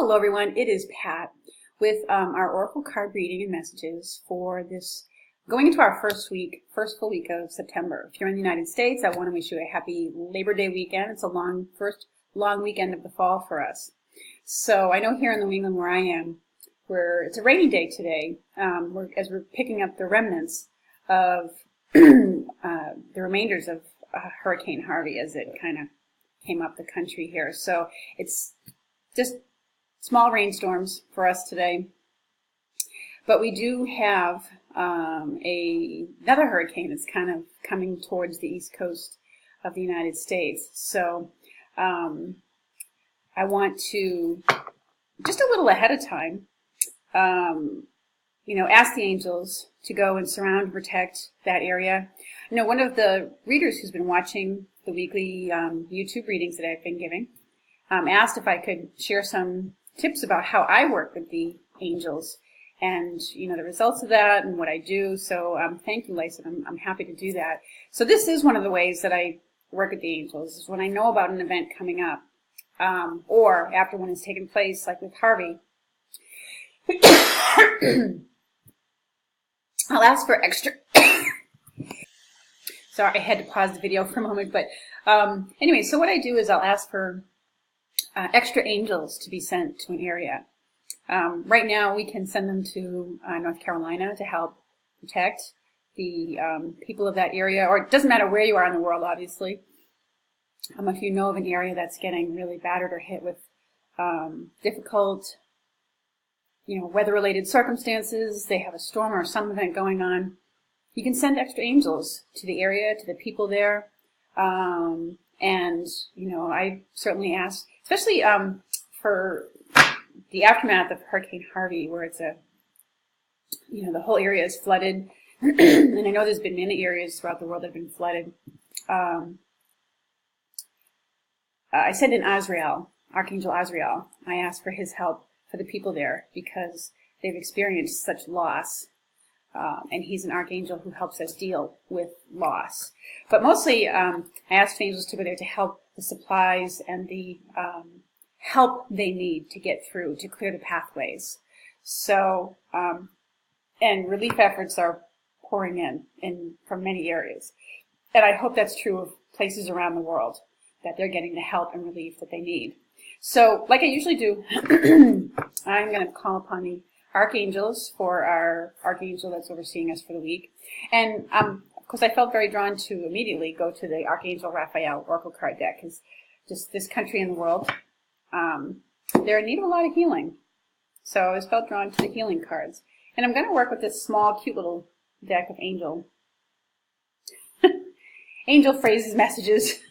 Hello everyone, it is Pat with our Oracle card reading and messages for this, going into our first full week of September. If you're in the United States, I want to wish you a happy Labor Day weekend. It's a first long weekend of the fall for us. So I know here in New England where I am, it's a rainy day today, as we're picking up the remnants of the remainders of Hurricane Harvey as it kind of came up the country here. So it's just small rainstorms for us today. But we do have another hurricane that's kind of coming towards the east coast of the United States. So I want to, just a little ahead of time, ask the angels to go and surround and protect that area. One of the readers who's been watching the weekly YouTube readings that I've been giving asked if I could share some tips about how I work with the angels and, the results of that and what I do. So thank you, Lisa. I'm happy to do that. So this is one of the ways that I work with the angels, is when I know about an event coming up or after one has taken place, like with Harvey. I'll ask for extra... Sorry, I had to pause the video for a moment. But anyway, so what I do is I'll ask for extra angels to be sent to an area. Right now, we can send them to North Carolina to help protect the people of that area. Or it doesn't matter where you are in the world, obviously. If you know of an area that's getting really battered or hit with difficult, weather-related circumstances, they have a storm or some event going on, you can send extra angels to the area, to the people there. I certainly ask, especially for the aftermath of Hurricane Harvey, where it's the whole area is flooded. And I know there's been many areas throughout the world that have been flooded. I send in Azrael, Archangel Azrael. I ask for his help for the people there because they've experienced such loss. And he's an archangel who helps us deal with loss. But mostly, I ask angels to go there to help the supplies and the help they need to get through, to clear the pathways. So, and relief efforts are pouring in from many areas. And I hope that's true of places around the world, that they're getting the help and relief that they need. So, like I usually do, I'm going to call upon the archangels for our archangel that's overseeing us for the week. And of course, I felt very drawn to immediately go to the Archangel Raphael Oracle card deck, because just this country and the world, they're in need of a lot of healing. So I was felt drawn to the healing cards. And I'm going to work with this small, cute little deck of angel phrases, messages.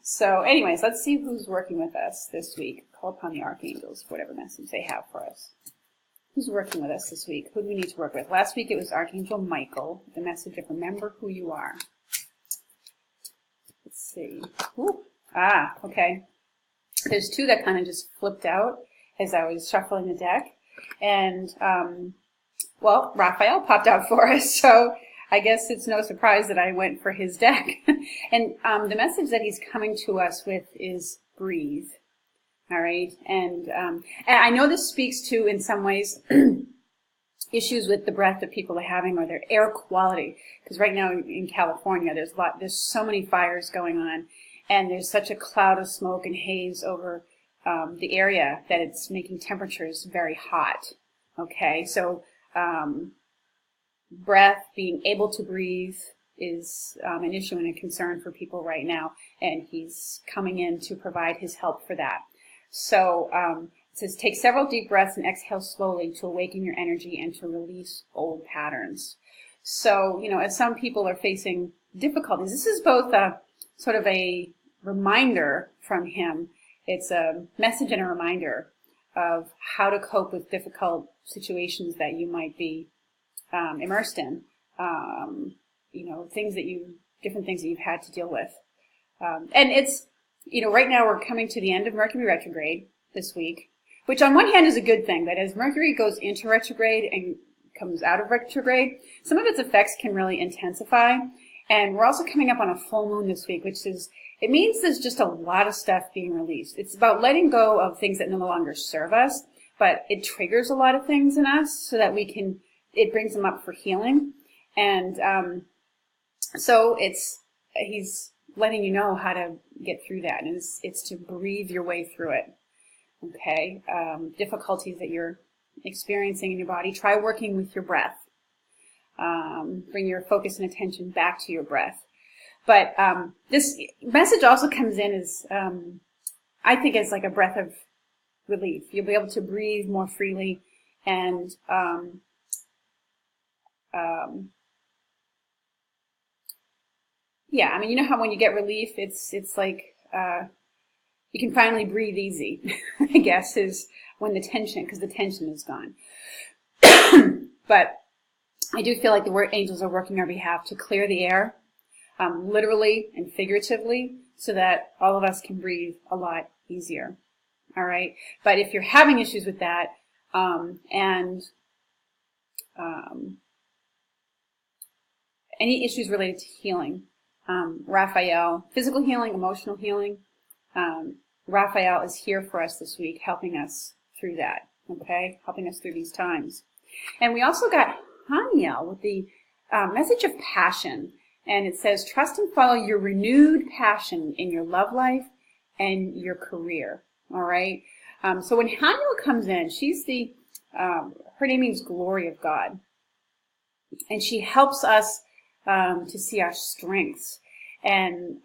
So anyways, let's see who's working with us this week. Call upon the archangels for whatever message they have for us. Who's working with us this week? Who do we need to work with? Last week it was Archangel Michael, the message of remember who you are. Let's see. Ooh. Okay. There's two that kind of just flipped out as I was shuffling the deck. And, Raphael popped out for us, so I guess it's no surprise that I went for his deck. And the message that he's coming to us with is breathe. All right, and I know this speaks to, in some ways, issues with the breath that people are having or their air quality. Because right now in California, there's so many fires going on, and there's such a cloud of smoke and haze over the area that it's making temperatures very hot. Okay, so breath, being able to breathe, is an issue and a concern for people right now, and he's coming in to provide his help for that. So it says, take several deep breaths and exhale slowly to awaken your energy and to release old patterns. So, as some people are facing difficulties, this is both sort of a reminder from him. It's a message and a reminder of how to cope with difficult situations that you might be immersed in. Different things that you've had to deal with. And it's, right now we're coming to the end of Mercury retrograde this week, which on one hand is a good thing, that as Mercury goes into retrograde and comes out of retrograde, some of its effects can really intensify. And we're also coming up on a full moon this week, it means there's just a lot of stuff being released. It's about letting go of things that no longer serve us, but it triggers a lot of things in us so that it brings them up for healing. And so he's letting you know how to get through that, and it's to breathe your way through it. Okay, difficulties that you're experiencing in your body, try working with your breath. Bring your focus and attention back to your breath. But this message also comes in as, I think, as like a breath of relief. You'll be able to breathe more freely, and yeah, I mean, you know how when you get relief, it's like you can finally breathe easy, I guess, is when because the tension is gone. But I do feel like the angels are working on our behalf to clear the air, literally and figuratively, so that all of us can breathe a lot easier. All right? But if you're having issues with that, any issues related to healing, Raphael, physical healing, emotional healing, Raphael is here for us this week, helping us through that, okay? Helping us through these times. And we also got Haniel with the message of passion. And it says, trust and follow your renewed passion in your love life and your career, all right? So when Haniel comes in, she's her name means glory of God. And she helps us to see our strengths. And,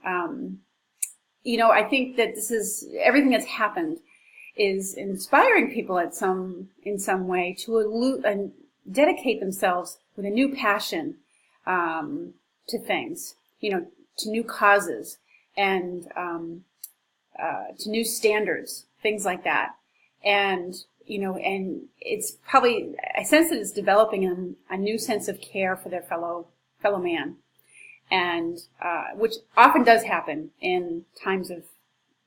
I think that everything that's happened is inspiring people in some way to dedicate themselves with a new passion to things, to new causes and to new standards, things like that. And, and it's probably, I sense that it's developing a new sense of care for their fellow man. And which often does happen in times of,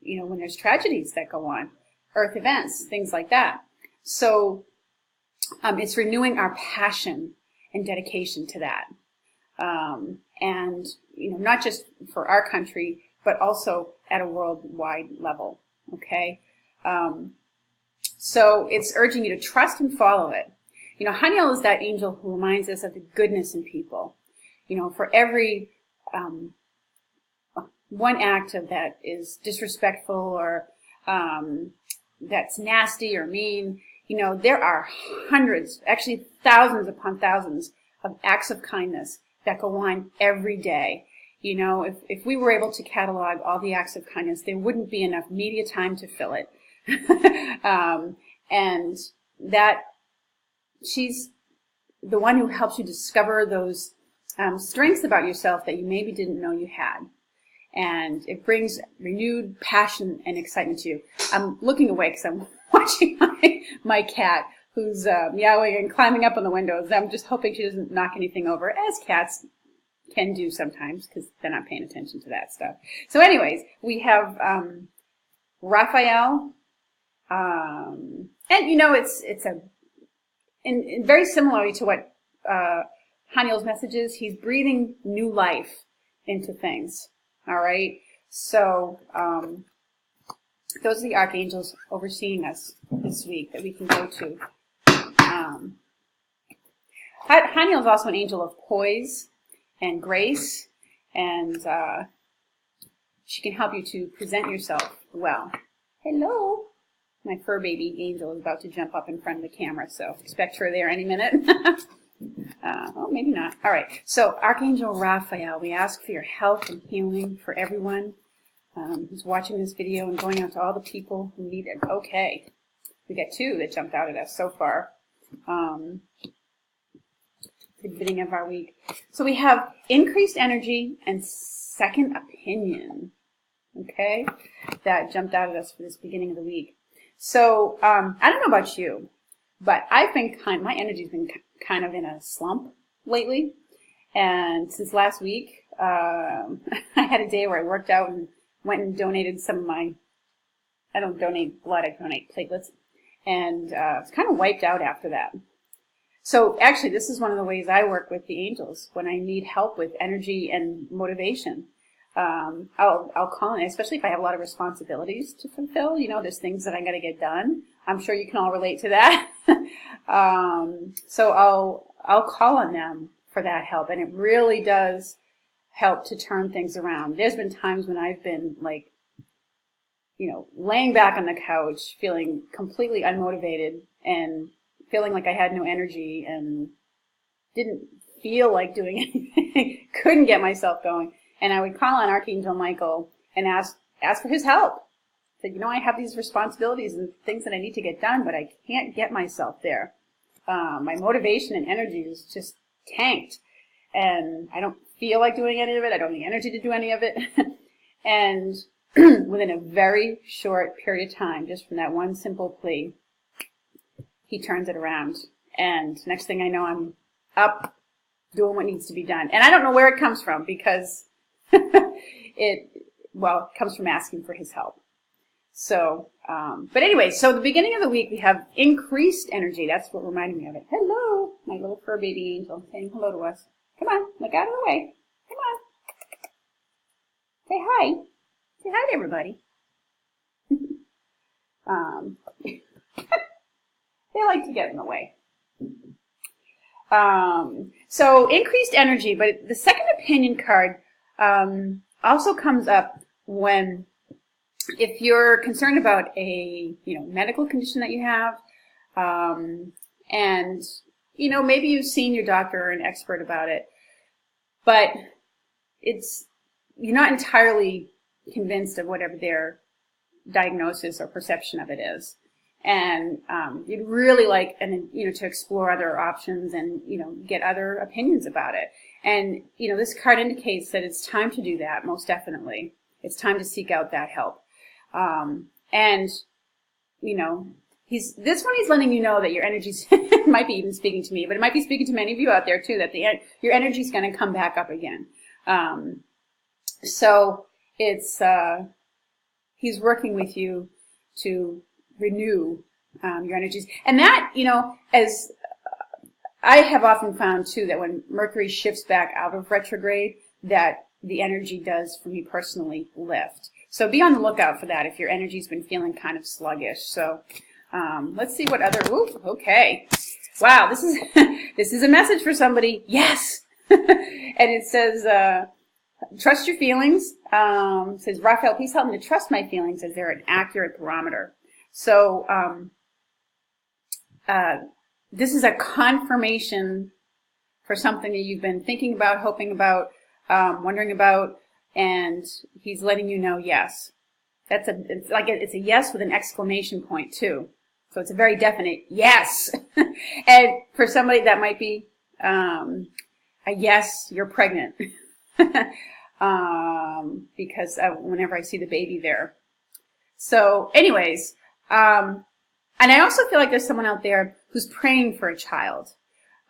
when there's tragedies that go on, earth events, things like that. So it's renewing our passion and dedication to that. And, not just for our country, but also at a worldwide level, okay? So it's urging you to trust and follow it. Haniel is that angel who reminds us of the goodness in people. For every one act of that is disrespectful or that's nasty or mean, there are hundreds, actually thousands upon thousands of acts of kindness that go on every day. If we were able to catalog all the acts of kindness, there wouldn't be enough media time to fill it. And that she's the one who helps you discover those strengths about yourself that you maybe didn't know you had. And it brings renewed passion and excitement to you. I'm looking away because I'm watching my cat who's meowing and climbing up on the windows. I'm just hoping she doesn't knock anything over, as cats can do sometimes because they're not paying attention to that stuff. So anyways, we have Raphael, and it's very similarly to what Haniel's message is. He's breathing new life into things. All right. So those are the archangels overseeing us this week that we can go to. Haniel is also an angel of poise and grace, and she can help you to present yourself well. Hello. My fur baby angel is about to jump up in front of the camera, so expect her there any minute. Maybe not. All right. So Archangel Raphael, we ask for your health and healing for everyone who's watching this video and going out to all the people who need it. Okay. We got two that jumped out at us so far. The beginning of our week. So we have increased energy and second opinion. Okay. That jumped out at us for this beginning of the week. So I don't know about you, but I've been my energy's been kind of in a slump lately. And since last week, I had a day where I worked out and went and donated some of I don't donate blood, I donate platelets. And I was kind of wiped out after that. So actually, this is one of the ways I work with the angels when I need help with energy and motivation. I'll call in, especially if I have a lot of responsibilities to fulfill. You know, there's things that I got to get done. I'm sure you can all relate to that. So I'll call on them for that help, and it really does help to turn things around. There's been times when I've been like, you know, laying back on the couch, feeling completely unmotivated and feeling like I had no energy and didn't feel like doing anything, couldn't get myself going. And I would call on Archangel Michael and ask for his help. Said, you know, I have these responsibilities and things that I need to get done, but I can't get myself there. My motivation and energy is just tanked, and I don't feel like doing any of it. I don't have the energy to do any of it. And within a very short period of time, just from that one simple plea, he turns it around. And next thing I know, I'm up doing what needs to be done. And I don't know where it comes from, because it comes from asking for his help. So, but anyway, so the beginning of the week, we have increased energy. That's what reminded me of it. Hello, my little fur baby angel saying hello to us. Come on, look out of the way. Come on. Say hi. Say hi to everybody. They like to get in the way. So increased energy, but the second opinion card also comes up when, if you're concerned about a medical condition that you have, and maybe you've seen your doctor or an expert about it, but you're not entirely convinced of whatever their diagnosis or perception of it is. And you'd really like to explore other options and get other opinions about it. And this card indicates that it's time to do that. Most definitely, it's time to seek out that help. And he's letting you know that your energy's might be even speaking to me, but it might be speaking to many of you out there too, that your energy's going to come back up again. So it's he's working with you to renew your energies. And that, as I have often found too, that when Mercury shifts back out of retrograde, that the energy does, for me personally, lift. So be on the lookout for that if your energy's been feeling kind of sluggish. So let's see what other, okay. Wow, this is this is a message for somebody. Yes! And it says, trust your feelings. It says, Raphael, please help me to trust my feelings as they're an accurate barometer. So this is a confirmation for something that you've been thinking about, hoping about, wondering about, and he's letting you know yes. It's a yes with an exclamation point too. So it's a very definite yes. And for somebody that might be a yes, you're pregnant. Because whenever I see the baby there. So anyways, and I also feel like there's someone out there who's praying for a child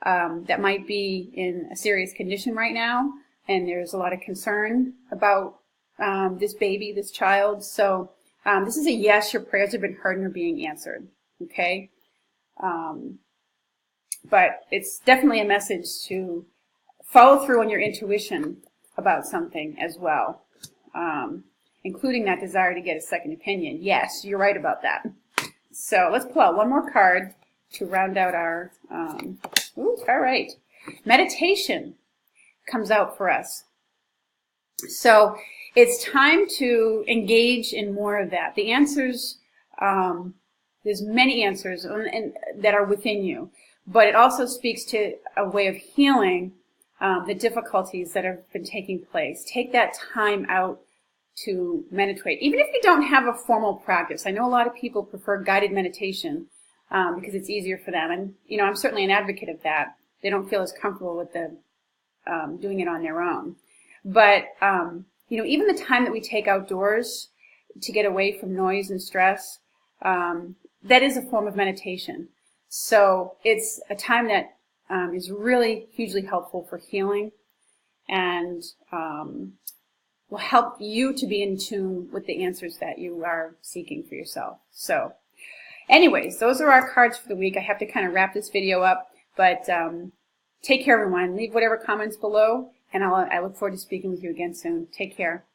that might be in a serious condition right now, and there's a lot of concern about this baby, this child. So this is a yes, your prayers have been heard and are being answered, okay? But it's definitely a message to follow through on your intuition about something as well, including that desire to get a second opinion. Yes, you're right about that. So let's pull out one more card to round out our, all right. Meditation comes out for us. So it's time to engage in more of that. The answers, there's many answers and that are within you, but it also speaks to a way of healing the difficulties that have been taking place. Take that time out to meditate. Even if you don't have a formal practice. I know a lot of people prefer guided meditation because it's easier for them. And, I'm certainly an advocate of that. They don't feel as comfortable with doing it on their own. But, even the time that we take outdoors to get away from noise and stress, that is a form of meditation. So it's a time that is really hugely helpful for healing and will help you to be in tune with the answers that you are seeking for yourself. So anyways, those are our cards for the week. I have to kind of wrap this video up, But take care, everyone. Leave whatever comments below, and I look forward to speaking with you again soon. Take care.